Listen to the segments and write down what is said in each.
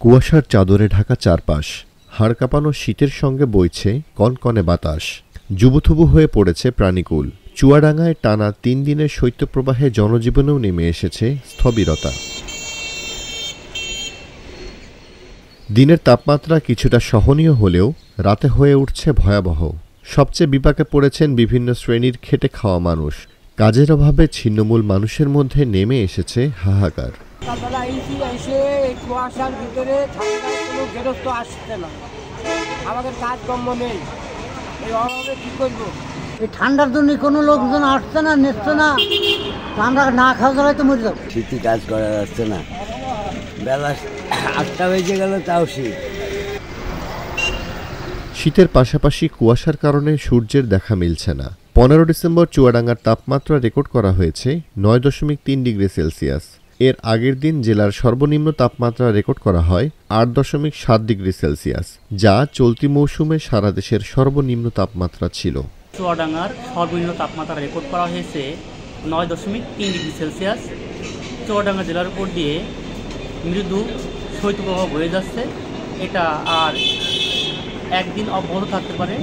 কুয়াশার চাদরে ঢাকা চারপাশ, হাড় কাঁপানো শীতের সঙ্গে বইছে কনকনে বাতাস। জুবুথুবু হয়ে পড়েছে প্রাণীকুল। চুয়াডাঙ্গায় টানা ৩ দিনের শৈত্যপ্রবাহে জনজীবনেও নেমে এসেছে স্থবিরতা। দিনের তাপমাত্রা কিছুটা সহনীয় হলেও রাতে হয়ে উঠছে ভয়াবহ। সবচেয়ে বিপাকে পড়েছেন বিভিন্ন শ্রেণীর খেটে খাওয়া মানুষ। কাজের অভাবে ছিন্নমূল মানুষের মধ্যে নেমে এসেছে হাহাকার। সকালবেলা এসে এই কুয়াশার ভিতরে ঠান্ডায় কোনো গেরস্ত আসছে না, আমাদের কাজকর্ম নেই, এই অভাবে কী করবো? এই ঠান্ডার জন্য কোনো লোকজন আসছে না, নিচ্ছে না, আমরা না খাওয়া দাওয়ায় তো মরে যাবো। শীতে কাজ করা যাচ্ছে না, বেলা ৮টা বেজে গেল তাও শীত। শীতের পাশাপাশি কুয়াশার কারণে সূর্যের দেখা মিলছে না। 15 ডিসেম্বর চুয়াডাঙ্গার তাপমাত্রা রেকর্ড করা হয়েছে 9.3 ডিগ্রি সেলসিয়াস। এর আগের দিন জেলার সর্বনিম্ন তাপমাত্রা রেকর্ড করা হয় 8.7 ডিগ্রি সেলসিয়াস, যা চলতি মৌসুমে সারা দেশের সর্বনিম্ন তাপমাত্রা ছিল। চুয়াডাঙ্গার সর্বনিম্ন তাপমাত্রা রেকর্ড করা হয়েছে 9.3 ডিগ্রি সেলসিয়াস। চুয়াডাঙ্গা জেলার উপর দিয়ে মৃদু শৈত্যপ্রবাহ বয়ে যাচ্ছে। এটা আর একদিন অব্যাহত থাকতে পারে।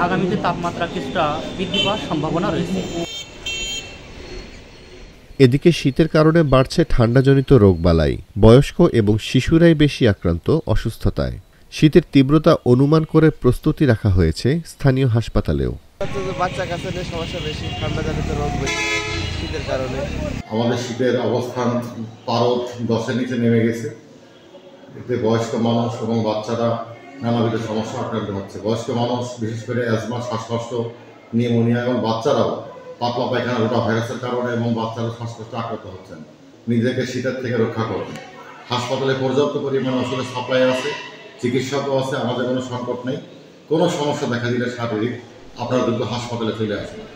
আগামীতে তাপমাত্রা কিছুটা বৃদ্ধি পাওয়ার সম্ভাবনা রয়েছে। এদিকে শীতের কারণে বাড়ছে ঠান্ডাজনিত রোগবালাই। বয়স্ক এবং শিশুরাই বেশি আক্রান্ত অসুস্থতায়। শীতের তীব্রতা অনুমান করে প্রস্তুতি রাখা হয়েছে স্থানীয় হাসপাতালেও। বাচ্চা কাচ্চাদের সমস্যা বেশি, ঠান্ডাজনিত রোগ বেশি শীতের কারণে। আমাদের শীতের অবস্থান পারদ 10-এর নিচে নেমে গেছে। এতে বয়স্ক মানুষ এবং বাচ্চারা নানাবিধ সমস্যা আক্রান্ত হচ্ছে। বয়স্ক মানুষ বিশেষ করে অ্যাজমা, শ্বাসকষ্ট, নিউমোনিয়া এবং বাচ্চারাও পাতলা পায়খানা, রোটা ভাইরাসের কারণে এবং বাচ্চারা শ্বাসকষ্ট আক্রান্ত হচ্ছেন। নিজেকে শীতের থেকে রক্ষা করবেন। হাসপাতালে পর্যাপ্ত পরিমাণে ওষুধের সাপ্লাই আছে, চিকিৎসকও আছে, আমাদের কোনো সংকট নেই। কোনো সমস্যা দেখা দিলে শারীরিক আপনারা দ্রুত হাসপাতালে চলে আসবেন।